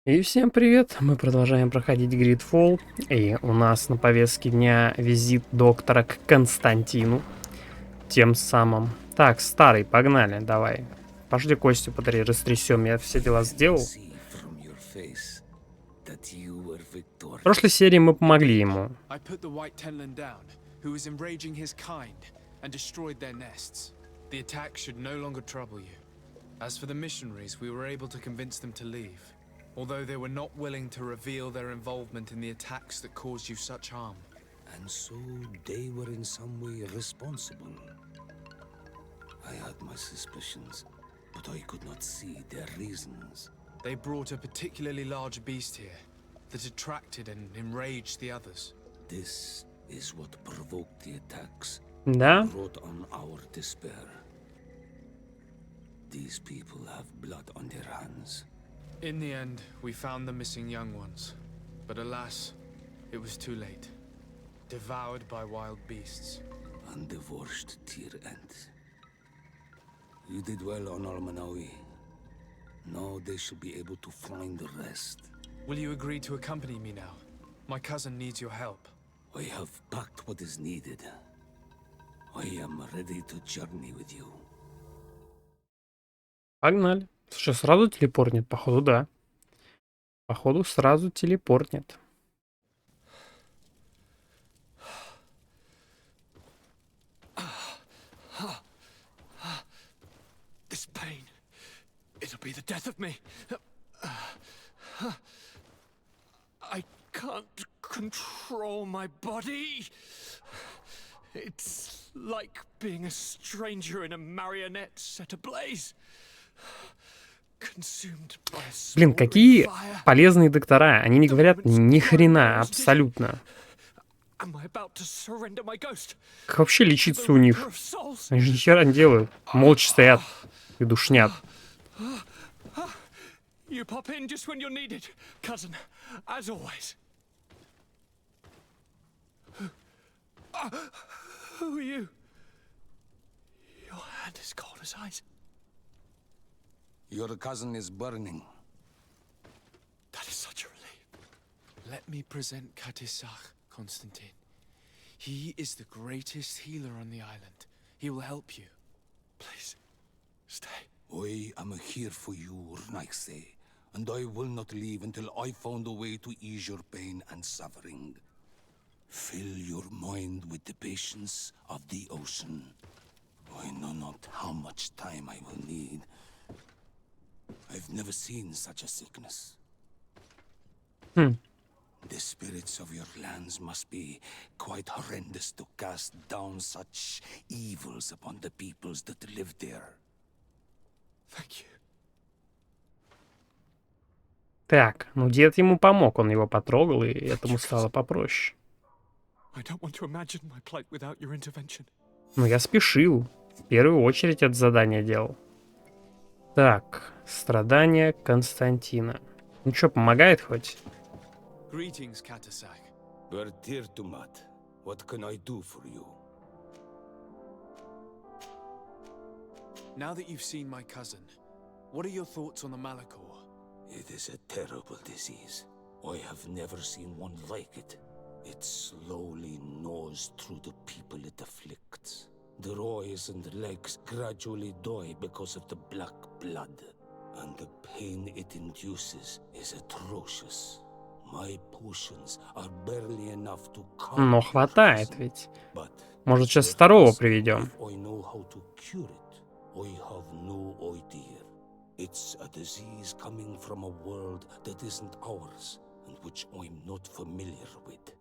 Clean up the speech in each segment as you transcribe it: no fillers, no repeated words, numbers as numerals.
И всем привет! Мы продолжаем проходить GreedFall, и у нас на повестке дня визит доктора к Константину. Тем самым. Так, старый, погнали, давай. Пошли Костю подари, растрясем, я все дела сделал. В прошлой серии мы помогли ему. Although they were not willing to reveal their involvement in the attacks that caused you such harm. And so they were in some way responsible. I had my suspicions, but I could not see their reasons. They brought a particularly large beast here that attracted and enraged the others. This is what provoked the attacks. Да? Brought on our despair. These people have blood on their hands. In the end, we found the missing young ones. But alas, it was too late. Devoured by wild beasts. Undivorced tier ends. You did well on Almanawi. Now they should be able to find the rest. Will you agree to accompany me now? My cousin needs your help. I have packed what is needed. I am ready to journey with you. Погнали. Что, сразу телепортнет? Походу, да. Походу, сразу телепортнет. This pain, it'll be the death of me. I can't control my body. It's like being a stranger in a marionette set ablaze. Блин, какие полезные доктора. Они не говорят ни хрена, абсолютно. Как вообще лечиться у них? Они же ни хера не делают. Молча стоят и душнят. Your cousin is burning. That is such a relief. Let me present Katisach, Constantine. He is the greatest healer on the island. He will help you. Please, stay. I am here for you, Rnaise, and I will not leave until I found a way to ease your pain and suffering. Fill your mind with the patience of the ocean. I know not how much time I will need. I've never seen such a sickness. The spirits of your lands must be quite horrendous to cast down such evils upon the peoples that live there. Thank you. Так, ну дед ему помог, он его потрогал, и этому стало попроще. Ну я спешил. В первую очередь это задание делал. Так, страдания Константина. Ну что, помогает хоть? Greetings, Katasak. Bertirtumat, what can I do for you? Now that you've seen my cousin, what are your thoughts on the Malachor? It is a terrible disease. I have never seen one like it. It slowly gnaws through the people it afflicts. Their eyes and legs gradually die because of the black blood, and the pain it induces is atrocious. My potions are barely enough to calm. Но хватает ведь. Может, сейчас второго приведем. I know how to cure it. I have no idea. It's a disease coming from a world that isn't ours, and which I'm not familiar with.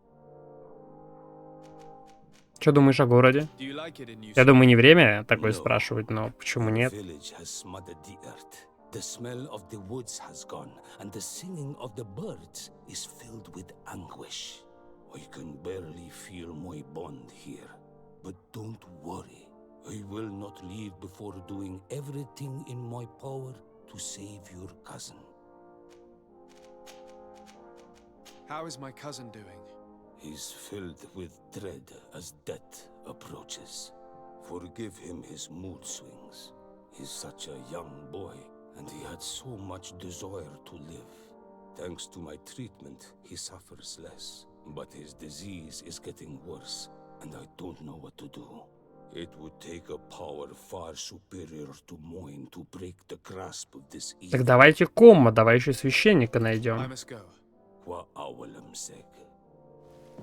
Что думаешь о городе? Я думаю, не время такое спрашивать, но почему нет? The smell of the woods has gone, and the singing of the birds is filled with anguish. I can barely feel my bond here, but don't worry. I will not leave before doing everything in my power to save your cousin. How is my cousin doing? He's filled with dread as death approaches. Forgive him his mood swings. He's such a young boy, and he had so much desire to live. Thanks to my treatment, he suffers less. But his disease is getting worse, and I don't know what to do. It would take a power far superior to mine to break the grasp of this evil. Так давайте комма, давай еще священника I найдем. must go. Wa awalam seg.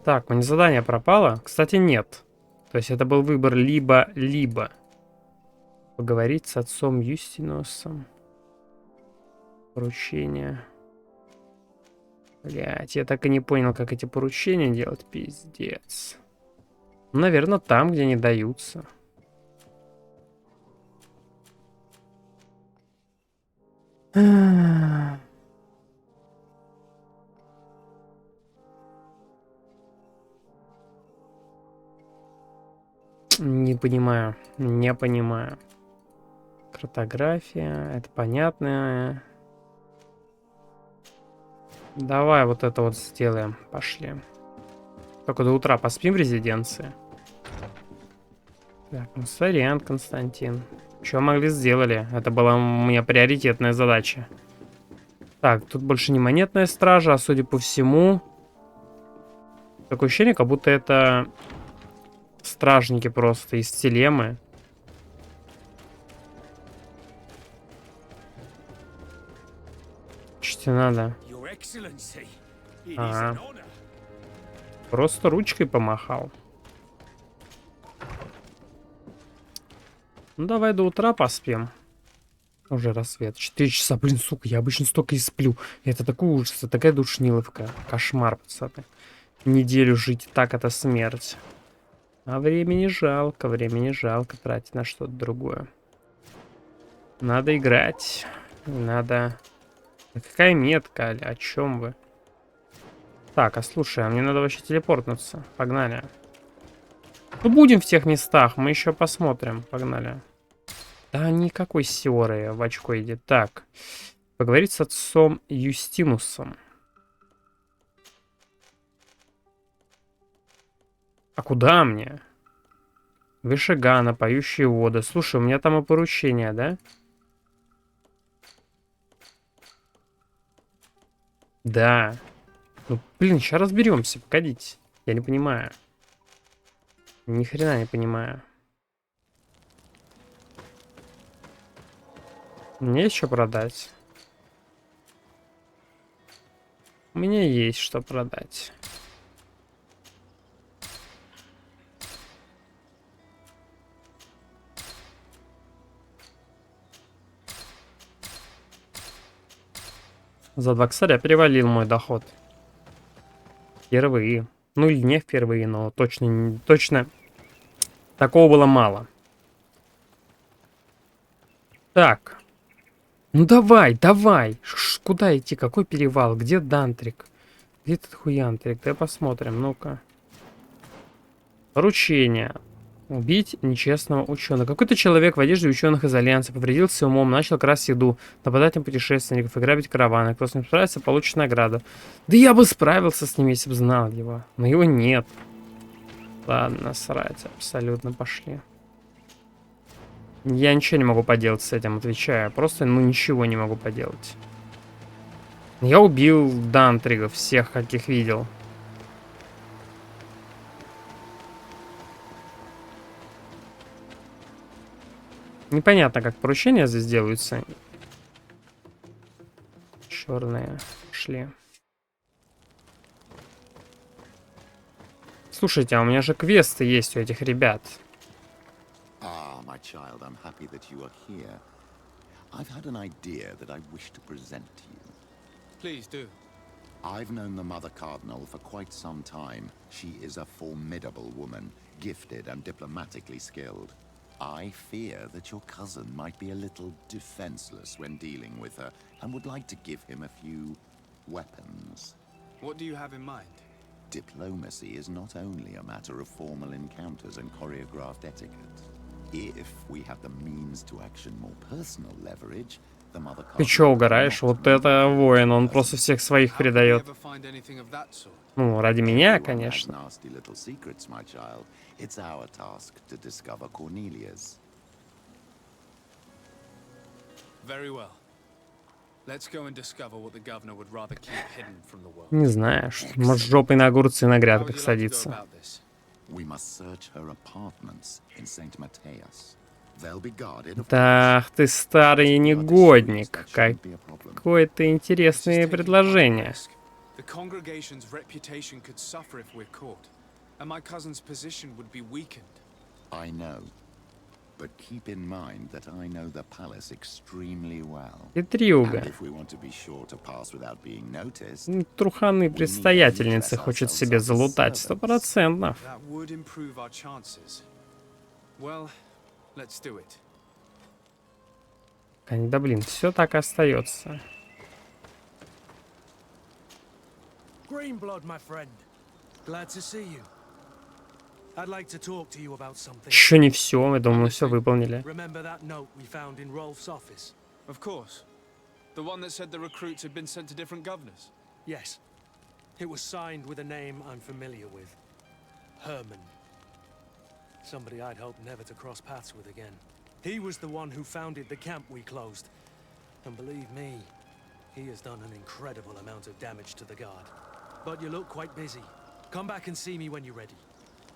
Так, мне задание пропало? Кстати, нет. То есть это был выбор либо-либо. Поговорить с отцом Юстиносом. Поручение. Блять, я так и не понял, как эти поручения делать. Пиздец. Наверное, там, где не даются. Не понимаю. Не понимаю. Картография. Это понятно. Давай вот это вот сделаем. Пошли. Только до утра поспим в резиденции. Так, ну сорян, Константин. Что могли, сделали. Это была у меня приоритетная задача. Так, тут больше не монетная стража, а судя по всему... Такое ощущение, как будто это... Стражники просто из телемы. Что тебе надо? Ага. Просто ручкой помахал. Ну, давай до утра поспим. Уже рассвет. 4 часа, блин, сука, я обычно столько и сплю. Это такой ужас, это такая душниловка. Кошмар, пацаны. Неделю жить, так это смерть. А времени жалко тратить на что-то другое. Надо играть. Надо... Да какая метка, Аля, о чем вы? Так, а слушай, а мне надо вообще телепортнуться. Погнали. Ну, будем в тех местах, мы еще посмотрим. Погнали. Да никакой сиоры в очко идет. Так, поговорить с отцом Юстинусом. А куда мне? Вышигана, поющие воды. Слушай, у меня там и поручение, да? Да. Ну, блин, сейчас разберемся. Погодите. Я не понимаю. Ни хрена не понимаю. Мне есть что продать? У меня есть что продать. За 2 косаря перевалил мой доход. Впервые. Ну или не впервые, но точно такого было мало. Так. Ну давай. Куда идти? Какой перевал? Где Дантрик? Где этот хуянтрик? Давай посмотрим, ну-ка. Поручение. Убить нечестного ученого. Какой-то человек в одежде ученых из Альянса повредился умом, начал красть еду, нападать на путешественников и грабить караваны. Кто с ним справится, получит награду. Да я бы справился с ним, если бы знал его. Но его нет. Ладно, срать, абсолютно пошли. Я ничего не могу поделать с этим, отвечаю. Просто, ну, ничего не могу поделать. Я убил Дантригов, всех, каких видел. Непонятно, как поручения здесь делаются. Черные шли. Слушайте, а у меня же квесты есть у этих ребят. My child, I'm happy that you are here. I've had an idea that I wish to present to you. Please do. I've known the Mother Cardinal for quite some time. She is a formidable woman, gifted and diplomatically skilled. I fear that your cousin might be a little defenseless when dealing with her, and would like to give him a few weapons. What do you have in mind? Diplomacy is not only a matter of formal encounters and choreographed etiquette. If we have the means to action more personal leverage, the Mother Cardinal... Ты чё угораешь? Вот это воин, он просто всех своих предает. Ну, ради меня, конечно. Let's go and discover what the governor would rather keep hidden from the world. Не знаю, может жопой на огурцы на How would грядках you like to go садиться. about this? We must search her apartments in St. Matthias. They'll be guarded, of Так, ты старый негодник. Какое-то интересное предложение. The congregation's reputation could suffer if we're caught, and my cousin's position would be weakened. I know. But keep in mind that I know the palace extremely well. Хитрюга. And if we want to be sure to pass without being noticed, Труханы предстоятельницы хочет себе залутать 100%. That would improve our chances. Well, let's do it. Да блин, все так и остается. Greenblood, my friend. Glad to see you. I'd like to talk to you about something. Еще не все, я думаю, все выполнили. Remember that note we found in Rolf's office? Of course. The one that said the recruits had been sent to different governors. Yes. It was signed with a name I'm familiar with. Herman. Somebody I'd hoped never to cross paths with again. He was the one who founded the camp we closed. And believe me, he has done an incredible amount of damage to the guard. But you look quite busy. Come back and see me when you're ready.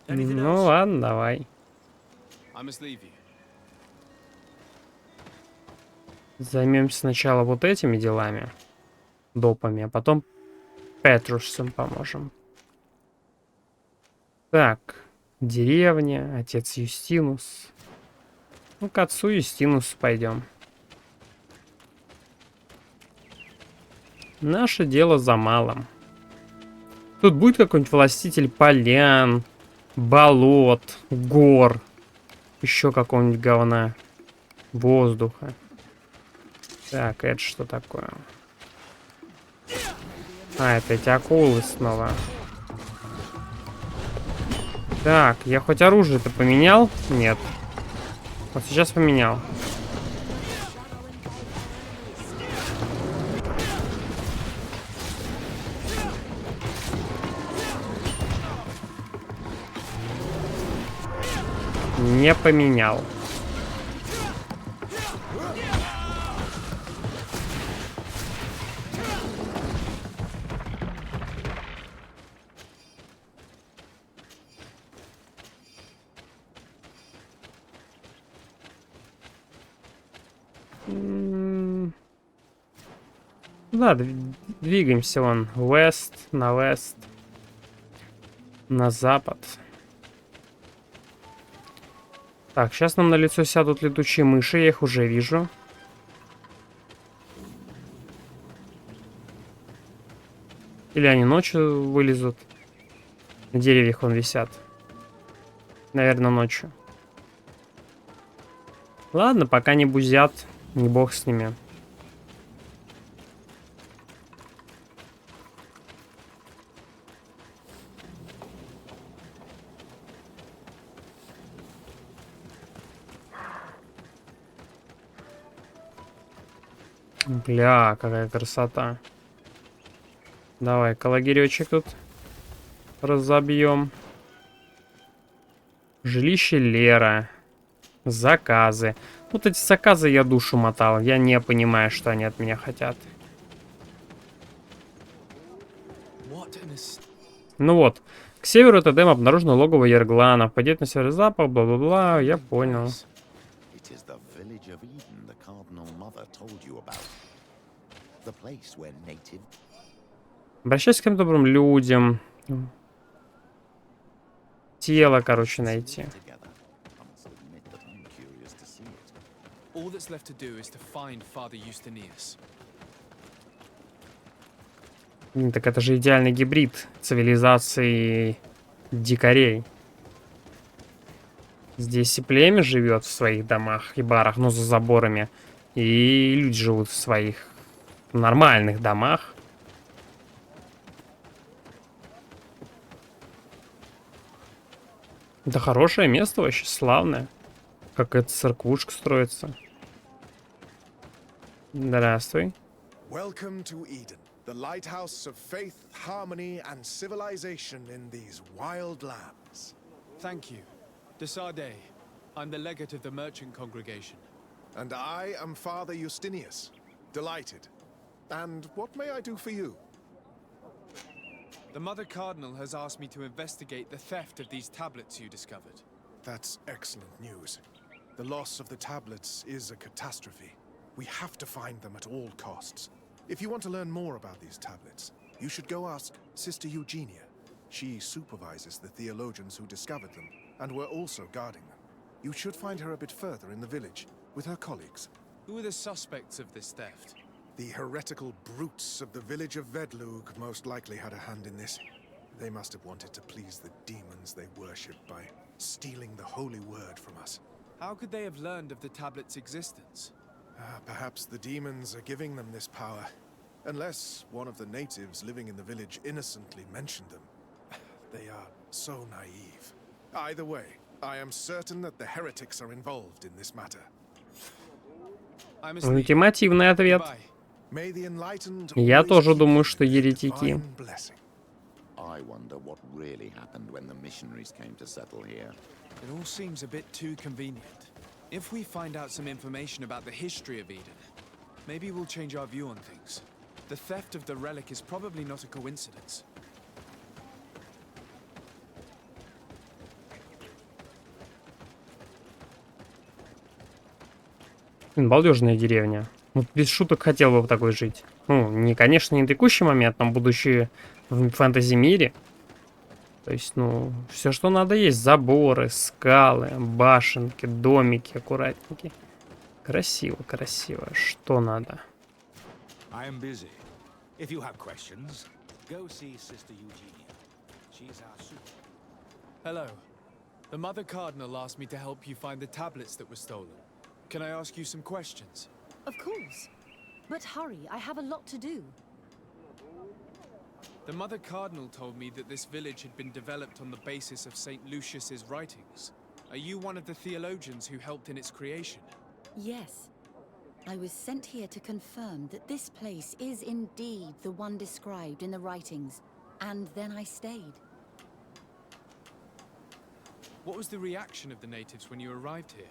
Anything Ну else? ладно, давай. I must leave you. Займемся сначала вот этими делами, допами, а потом Петрусом поможем. Так, деревня, отец Юстинус. Ну, к отцу Юстинусу пойдем. Наше дело за малым. Тут будет какой-нибудь властитель полян, болот, гор, еще какого-нибудь говна, воздуха. Так, это что такое? А, это эти акулы снова. Так, я хоть оружие-то поменял? Нет. Вот сейчас поменял. Не поменял. Да, двигаемся вон на вест, на запад. Так, сейчас нам на лицо сядут летучие мыши, я их уже вижу. Или они ночью вылезут. На деревьях вон висят. Наверное, ночью. Ладно, пока не бузят, не бог с ними. Бля, какая красота. Давай, лагеречек тут разобьем. Жилище Лера. Заказы. Вот эти заказы я душу мотал. Я не понимаю, что они от меня хотят. Ну вот. К северу от Эдема обнаружено логово Ергланов. Пойдет на северо-запад, бла-бла-бла. Я понял. Обращайся к тем добрым людям. Тело, короче, найти. Так это же идеальный гибрид цивилизации и дикарей. Здесь и племя живет в своих домах и барах, но за заборами. И люди живут в своих нормальных домах. Это хорошее место вообще, славное. Как эта церквушка строится. Здравствуй. Welcome to Eden, the lighthouse of faith, harmony, and civilization in these wild lands. Thank you. Desarde, I'm the legate of the merchant congregation. And I am Father Justinius. Delighted. And what may I do for you? The Mother Cardinal has asked me to investigate the theft of these tablets you discovered. That's excellent news. The loss of the tablets is a catastrophe. We have to find them at all costs. If you want to learn more about these tablets, you should go ask Sister Eugenia. She supervises the theologians who discovered them, and were also guarding them. You should find her a bit further in the village, with her colleagues. Who are the suspects of this theft? The heretical brutes of the village of Vedlug most likely had a hand in this. They must have wanted to please the demons they worship by stealing the holy word from us. How could they have learned of the tablet's existence? Perhaps the demons are giving them this power. Unless one of the natives living in the village innocently mentioned them. They are so naive. Either way, I am certain that the heretics are involved in this matter. Ультимативный ответ. Goodbye. May the enlightened Я always тоже keep думаю, you что in their еретики. divine blessing. I wonder what really happened when the missionaries came to settle here. It all seems a bit too convenient. If we find out some information about the history of Eden, maybe we'll change our view on things. The theft of the relic is probably not a coincidence. Балдежная деревня. Вот без шуток хотел бы в такой жить. Ну, не, конечно, не текущий момент, но будучи в фэнтези-мире. То есть, ну, все, что надо есть. Заборы, скалы, башенки, домики аккуратненькие. Красиво, красиво. Что надо? I am busy. If you have questions, go see Sister Eugenia. She's our super. Hello. The Mother Cardinal asked me to help you find the tablets that were stolen. Can I ask you some questions? Of course. But hurry, I have a lot to do. The Mother Cardinal told me that this village had been developed on the basis of St. Lucius's writings. Are you one of the theologians who helped in its creation? Yes. I was sent here to confirm that this place is indeed the one described in the writings, and then I stayed. What was the reaction of the natives when you arrived here?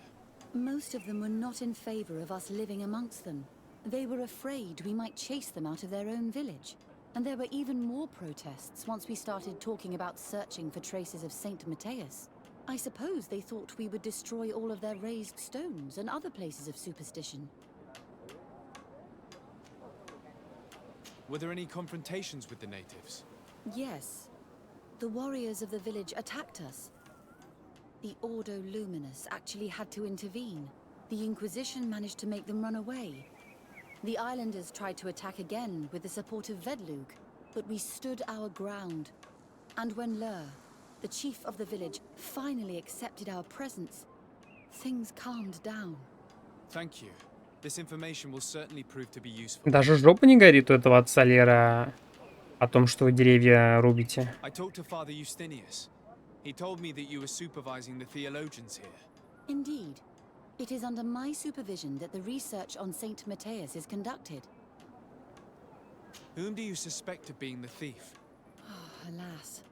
Most of them were not in favor of us living amongst them. They were afraid we might chase them out of their own village. And there were even more protests once we started talking about searching for traces of Saint Matthias. I suppose they thought we would destroy all of their raised stones and other places of superstition. Were there any confrontations with the natives? Yes. The warriors of the village attacked us. The Ordo Luminous actually had to intervene. The Inquisition managed to make them run away. The islanders tried to attack again with the support of Vedlug, but we stood our ground. And when Lur, the chief of the village, finally accepted our presence, things calmed down. Thank you. This information will certainly prove to be useful. Даже жопа не горит у этого отца Лера о том, что вы деревья рубите. I talked to Father Justinius. He told me that you were supervising the theologians here. Indeed. It is under my supervision that the research on Saint Matthias is conducted. Whom do you suspect of being the thief? Alas,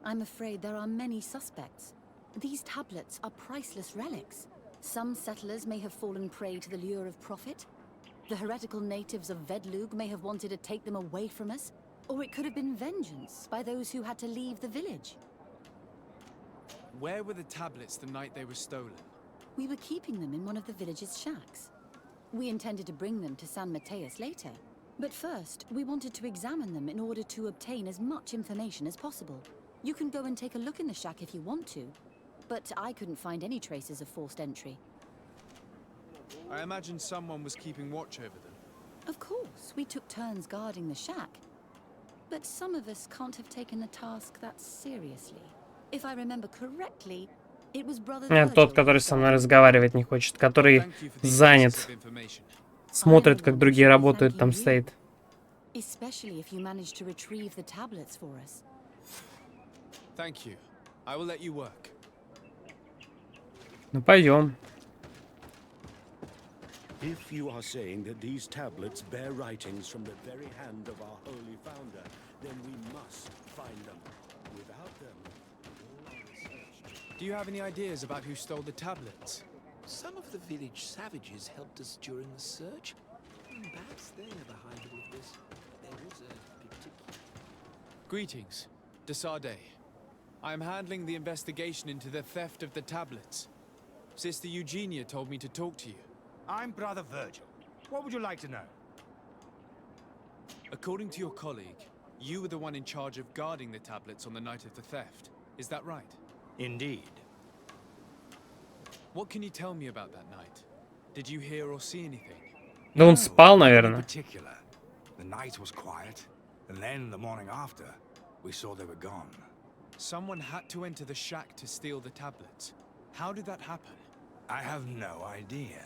I'm afraid there are many suspects. These tablets are priceless relics. Some settlers may have fallen prey to the lure of profit. The heretical natives of Vedlug may have wanted to take them away from us. Or it could have been vengeance by those who had to leave the village. Where were the tablets the night they were stolen? We were keeping them in one of the village's shacks. We intended to bring them to San Matthias later. But first, we wanted to examine them in order to obtain as much information as possible. You can go and take a look in the shack if you want to. But I couldn't find any traces of forced entry. I imagine someone was keeping watch over them. Of course, we took turns guarding the shack. But some of us can't have taken the task that seriously. If I remember correctly, it was Brother Тот, который со мной разговаривать не хочет, который Thank you for these занят, pieces of information. смотрит, как другие работают, там стоит. Especially if you managed to retrieve the tablets for us. Thank you. I will let you work. Ну, пойдем. If you are saying that these tablets bear writings from the very hand of our holy founder, then we must find them. Without them, all our research... Do you have any ideas about who stole the tablets? Some of the village savages helped us during the search, Greetings, Desarde. I am handling the investigation into the theft of the tablets. Sister Eugenia told me to talk to you. I'm Brother Virgil. What would you like to know? According to your colleague, you were the one in charge of guarding the tablets on the night of the theft. Is that right? Indeed. What can you tell me about that night? Did you hear or see anything? Да он спал, In наверное. particular, the night was quiet, and then the morning after, we saw they were gone. Someone had to enter the shack to steal the tablets. How did that happen? I have no idea.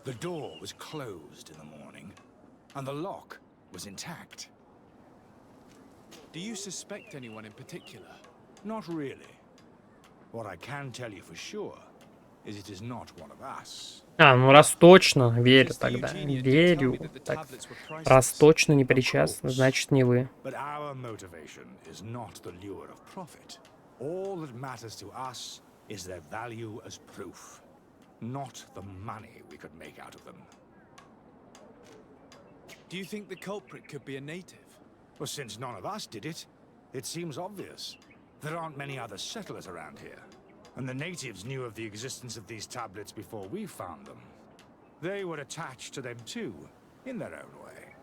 The door was closed in the morning, and the lock was intact. Do you suspect anyone in particular? Not really. What I can tell you for sure is it is not one of us. А, ну раз точно, верю Sister тогда. Eugenia did tell Верю. me that the Так, tablets were priceless. раз точно не причастны, значит не вы. But our motivation is not the lure of profit. All that matters to us is their value as proof, not the money we could make out of them. Do you think the culprit could be a native? Well, since none of us did it, it seems obvious. There aren't many other settlers around here, and the natives knew of the existence of these tablets before we found them. They were attached to them too, in their own way.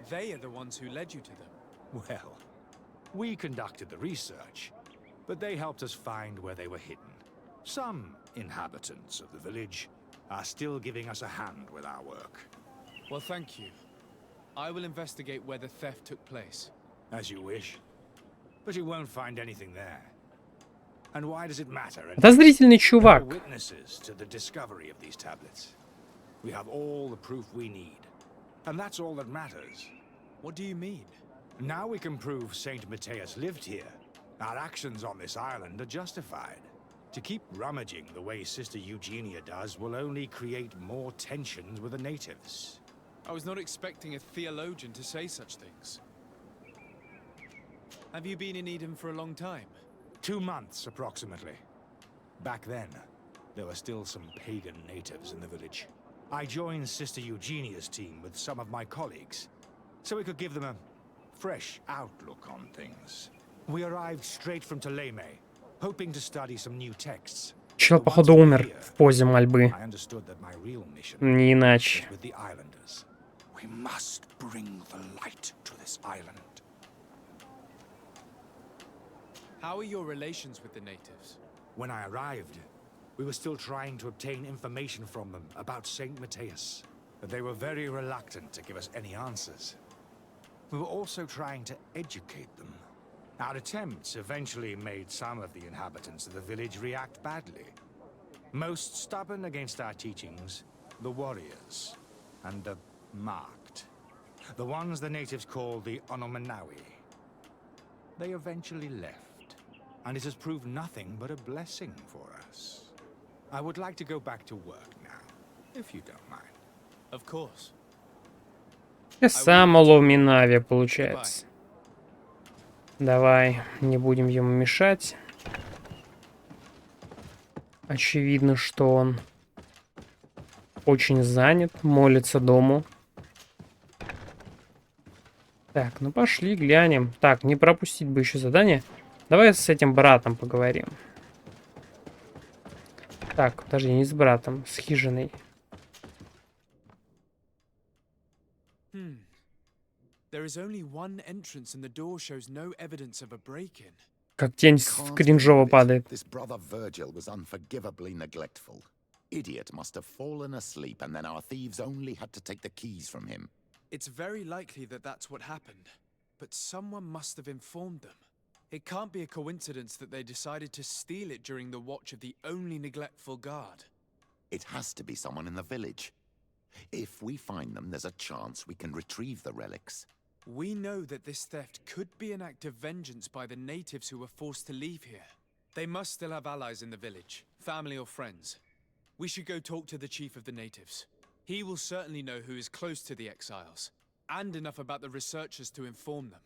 They are the ones who led you to them. Well, we conducted the research, but they helped us find where they were hidden. Some inhabitants of the village are still giving us a hand with our work. Well, thank you. I will investigate where the theft took place. As you wish. But you won't find anything there. And why does it matter? Подозрительный We're чувак. witnesses to the discovery of these tablets. We have all the proof we need. And that's all that matters. What do you mean? Now we can prove Saint Matthias lived here. Our actions on this island are justified. To keep rummaging the way Sister Eugenia does will only create more tensions with the natives. I was not expecting a theologian to say such things. Have you been in Eden for a long time? 2 months, approximately. Back then, there were still some pagan natives in the village. I joined Sister Eugenia's team with some of my colleagues, so we could give them a fresh outlook on things. We arrived straight from Ptolemy, hoping to study some new texts. Чел, But походу, once we were умер here, в позе мольбы. I understood that my real mission Не иначе. was with the islanders. We must bring the light to this island. How are your relations with the natives? When I arrived, we were still trying to obtain information from them about Saint Matthias, but they were very reluctant to give us any answers. We were also trying to educate them. Our attempts eventually made some of the inhabitants of the village react badly. Most stubborn against our teachings, the warriors, and the marked. The ones the natives call the Onomanawi. They eventually left, and it has proved nothing but a blessing for us. I would like to go back to work now, if you don't mind. Of course. Я сам Ломинави, получается. Давай, не будем ему мешать. Очевидно, что он очень занят, молится дому. Так, ну пошли, глянем. Так, не пропустить бы еще задание. Давай с этим братом поговорим. Так, подожди, не с братом, с хижиной. There is only one entrance and the door shows no evidence of a break-in. Как тень кринжово падает. This brother Virgil was unforgivably neglectful. Idiot must have fallen asleep, and then our thieves only had to take the keys from him. It's very likely that that's what happened, but someone must have informed them. It can't be a coincidence that they decided to steal it during the watch of the only neglectful guard. It has to be someone in the village. If we find them, there's a chance we can retrieve the relics. We know that this theft could be an act of vengeance by the natives who were forced to leave here. They must still have allies in the village, family or friends. We should go talk to the chief of the natives. He will certainly know who is close to the exiles, and enough about the researchers to inform them.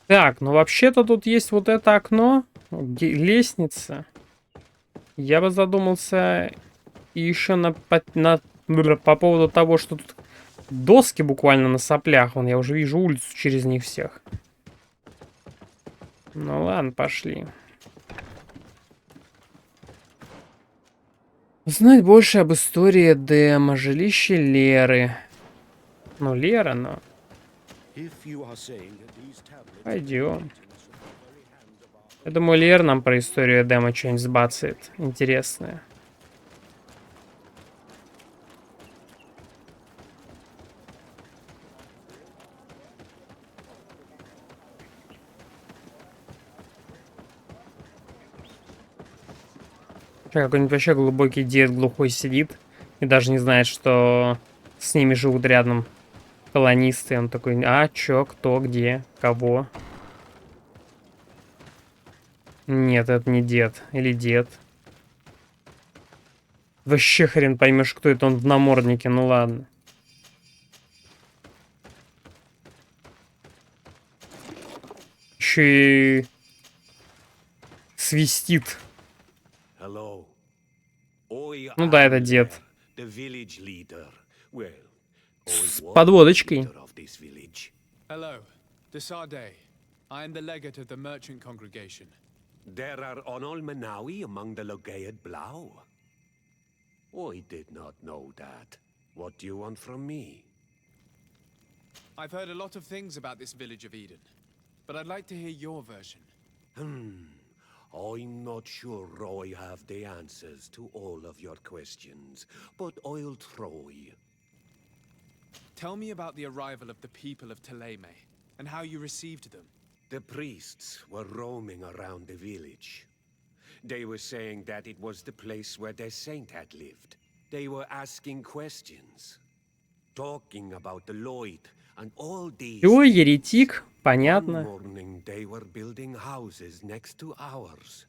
Так, ну вообще-то тут есть вот это окно, лестница. Я бы задумался еще по поводу того, что тут доски буквально на соплях. Вон, я уже вижу улицу через них всех. Ну ладно, пошли. Узнать больше об истории Эдема, жилище Леры. Ну, Лера, но... Пойдем. Я думаю, Лера нам про историю Эдема что-нибудь сбацает интересное. Какой-нибудь вообще глубокий дед глухой сидит и даже не знает, что с ними живут рядом колонисты. Он такой, а, чё, кто, где, кого? Нет, это не дед. Или дед. Вообще хрен поймешь, кто это, он в наморднике, ну ладно. Еще и свистит. Ну да, это дед. С подводочкой. Hello, RaiDe. I am the legate of the merchant congregation. There are onol Menawi among the Logaed Blau. I did not know that. What do you want from me? I've heard a lot of things about this village of Eden, but I'd like to hear your version. I'm not sure I have the answers to all of your questions, but I'll try. Tell me about the arrival of the people of Teleme, and how you received them. The priests were roaming around the village. They were saying that it was the place where their saint had lived. They were asking questions, talking about the Lloyd and all these. Ой, еретик, One понятно. morning they were building houses next to ours.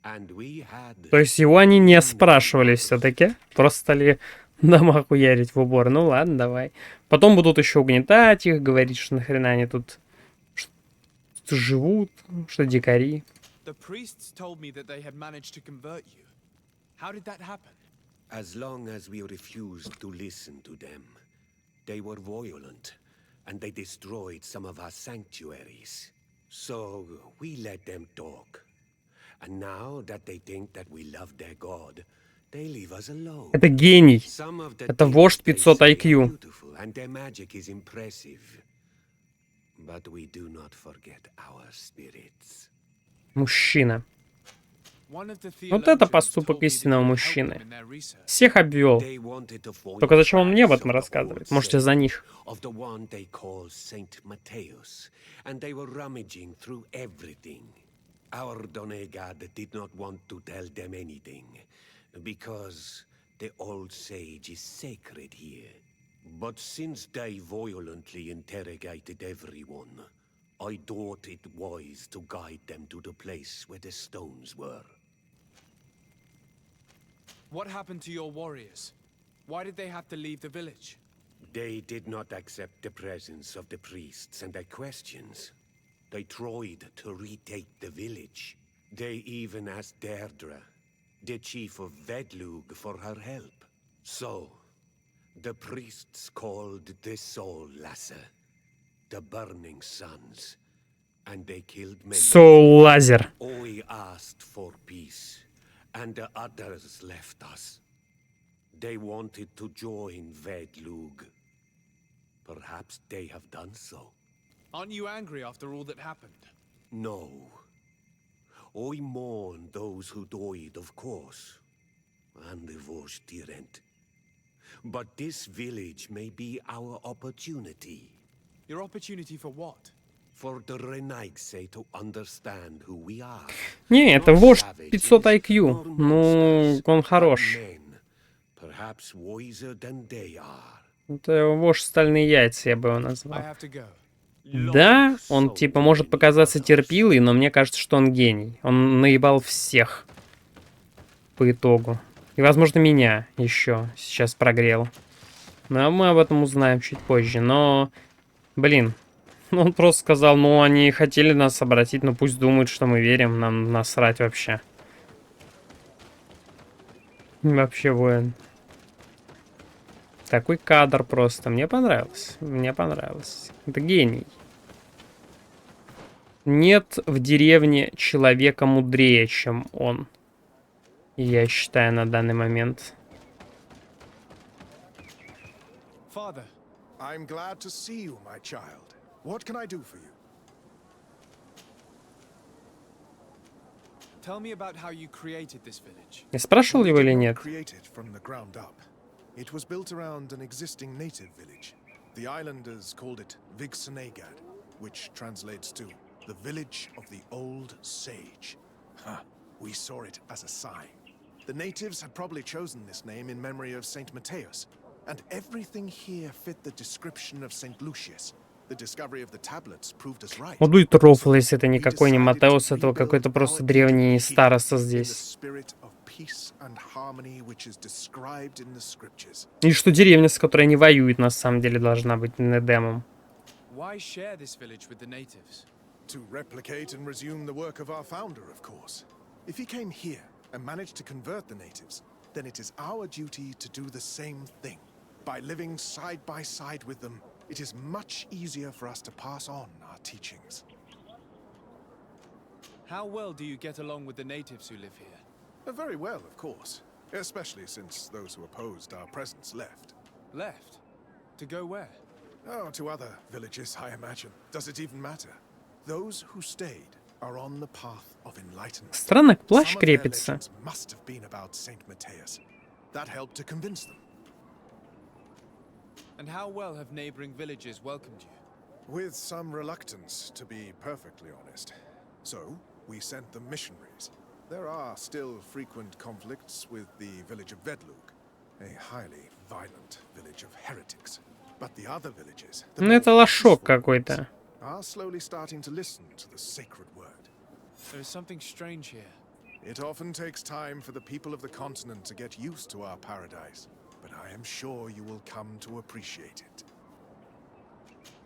And we had... То есть его они не спрашивали все-таки? Просто стали дома хуярить в убор. Ну ладно, давай. Потом будут еще угнетать их, говорить, что нахрена они тут что живут, что дикари. The priests told me that they had managed to convert you. How did that happen? As long as we refused to listen to them, they were violent, and they destroyed some of our sanctuaries. So we let them talk. And now that they think that we love their god, they leave us alone. Это гений. Some of the Это things вождь they 500 say are IQ. beautiful, and their magic is impressive. But we do not forget our spirits. Мужчина. One of the Вот это theologians поступок told me that истинного you helped мужчины. them in their research. Всех обвел. They wanted to find Только зачем он мне об facts этом of the рассказывает? old Может, из-за saint, них. of the one they call Saint Matthäus, and they were rummaging through everything. Our Donegad did not want to tell them anything, because the old sage is sacred here. But since they violently interrogated everyone, I thought it wise to guide them to the place where the stones were. What happened to your warriors? Why did they have to leave the village? They did not accept the presence of the priests and their questions. They tried to retake the village. They even asked Deirdre, the chief of Vedlug, for her help. So, the priests called the Soul Lasser, the Burning Suns, and they killed many. Соул лазер. I asked for peace, and the others left us. They wanted to join Vedlug. Perhaps they have done so. Aren't you angry after all that happened? No. I mourn those who died, of course, and the Vosh Tyrant. But this village may be our opportunity. Your opportunity for what? For the Renaigse to understand who we are. Не, это вождь 500 IQ. Ну, он хорош. Perhaps wiser than they are. Это вождь стальные яйца, я бы его I назвал. have to go. Да, он типа может показаться терпилой, но мне кажется, что он гений. Он наебал всех по итогу. И, возможно, меня еще сейчас прогрел. Но мы об этом узнаем чуть позже. Но, блин, он просто сказал, ну, они хотели нас обратить, но пусть думают, что мы верим, нам насрать вообще. Вообще воин. Такой кадр просто. Мне понравилось. Мне понравилось. Это гений. Нет в деревне человека мудрее, чем он. Я считаю на данный момент. Father, I'm glad to see you, my child. What can I do for you? tell me about how you created this village. Я спрашивал We его did или not нет? create it from the ground up. It was built around an existing native village. The islanders called it Vigsenegad, which translates to the village of the old sage. We saw it as a sign. The natives had probably chosen this name in memory of Saint Matthias, and everything here fit the description of Saint Lucius. The discovery of the tablets proved us right. Он будет рофл, если это никакой не Матеус, этого какой-то просто древний староста здесь. И что деревня, с которой они воюют, на самом деле должна быть Эдемом. Why share this village with the natives? To replicate and resume the work of our founder, of course. If he came here and managed to convert the natives, then it is our duty to do the same thing. By living side by side with them, it is much easier for us to pass on our teachings. How well do you get along with the natives who live here? Very well, of course. Especially since those who opposed our presence left. Left? To go where? Oh, to other villages, I imagine. Does it even matter? Those who stayed are on the path of enlightenment. Странно, плащ Some of their крепится. legends must have been about Saint Matthias. That helped to convince them. And how well have neighboring villages welcomed you? With some reluctance, to be perfectly honest. So, we sent them missionaries. There are still frequent conflicts with the village of Vedlug, a highly violent village of heretics. But the other villages, the Ну это more лошок peaceful какой-то. ones, are slowly starting to listen to the sacred word. There is something strange here. It often takes time for the people of the continent to get used to our paradise, but I am sure you will come to appreciate it.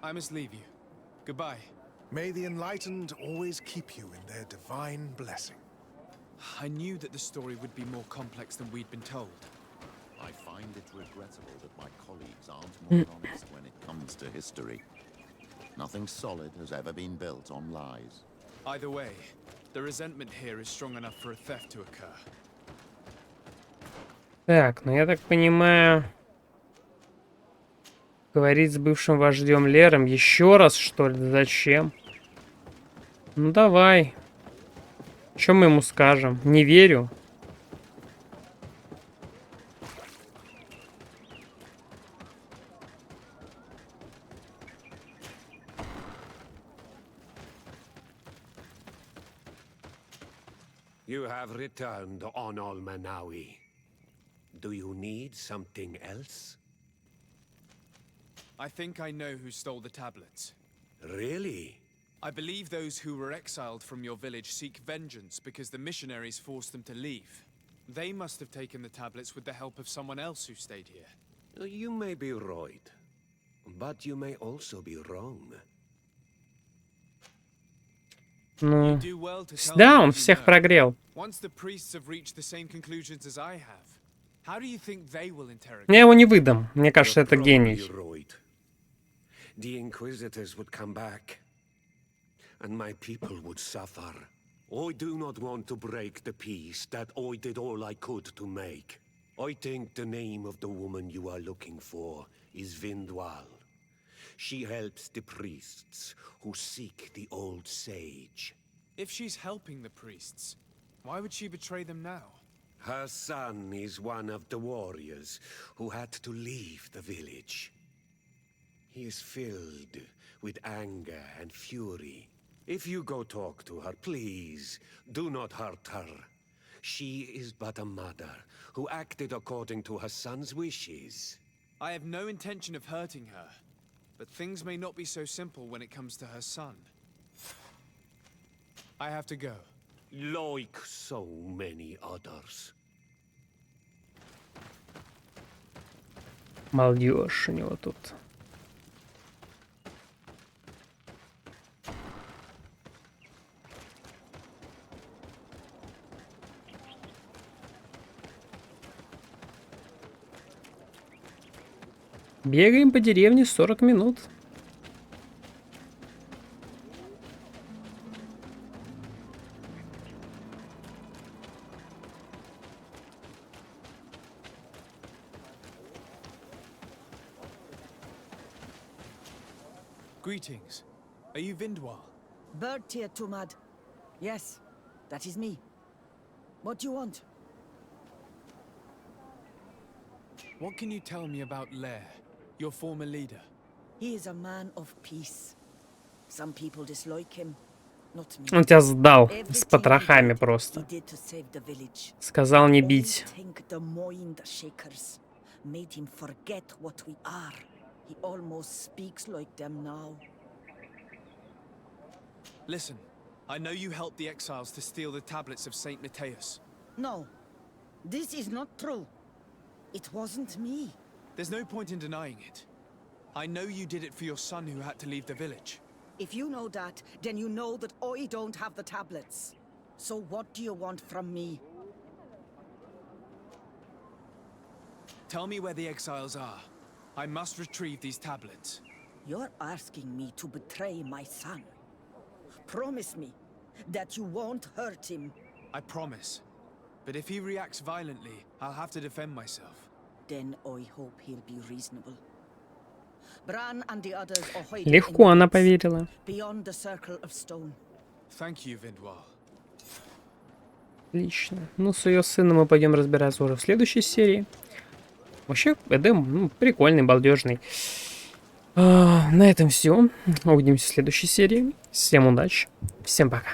I must leave you. Goodbye. May the enlightened always keep you in their divine blessing. I knew that the story would be more complex than we'd been told. I find it regrettable that my colleagues aren't more honest when it comes to history. Nothing solid has ever been built on lies. Either way, the resentment here is strong enough for a theft to occur. Так, ну я так понимаю, говорить с бывшим вождем Лером еще раз, что ли? Да зачем? Ну давай. Что мы ему скажем? Не верю. You have returned on Almanawi. Do you need something else? I think I know who stole the tablets. Really? I believe those who were exiled from your village seek vengeance because the missionaries forced them to leave. They must have taken the tablets with the help of someone else who stayed here. You may be right, but you may also be wrong. Ну, You do well to tell да, me он what you всех know. прогрел. Once the priests have reached the same conclusions as I have, how do you think they will interrogate? Я его не выдам. Мне кажется, You're это гений. probably right. The Inquisitors would come back, and my people would suffer. I do not want to break the peace that I did all I could to make. I think the name of the woman you are looking for is Vindwal. She helps the priests who seek the old sage. If she's helping the priests, why would she betray them now? Her son is one of the warriors who had to leave the village. He is filled with anger and fury. If you go talk to her, please, do not hurt her. She is but a mother who acted according to her son's wishes. I have no intention of hurting her, but things may not be so simple when it comes to her son. I have to go. Like so many others. Молодежь у него тут. Бегаем по деревне 40 минут. Greetings. Are you Vindwal? Bird tier, Tumad. Yes, that is me. What do you want? What can you tell me about Lair, your former leader? He is a man of peace. Some people dislike him, not me. Он тебя сдал с Everything потрохами he просто. did to save the village. Сказал не Only бить. think the mind shakers made him forget what we are. He almost speaks like them now. Listen, I know you helped the exiles to steal the tablets of Saint Matthias. No, this is not true. It wasn't me. There's no point in denying it. I know you did it for your son who had to leave the village. If you know that, then you know that I don't have the tablets. So what do you want from me? Tell me where the exiles are. I must retrieve these tablets. You're asking me to betray my son. Promise me that you won't hurt him. I promise. But if he reacts violently, I'll have to defend myself. Then I hope he'll be reasonable. Bran and the others are hiding Легко in она the woods, поверила. beyond the circle of stone. Thank you, Vindwal. Отлично. Ну, с ее сыном мы пойдем разбираться уже в следующей серии. Вообще, Эдем, прикольный, балдежный. На этом все. Увидимся в следующей серии. Всем удачи. Всем пока.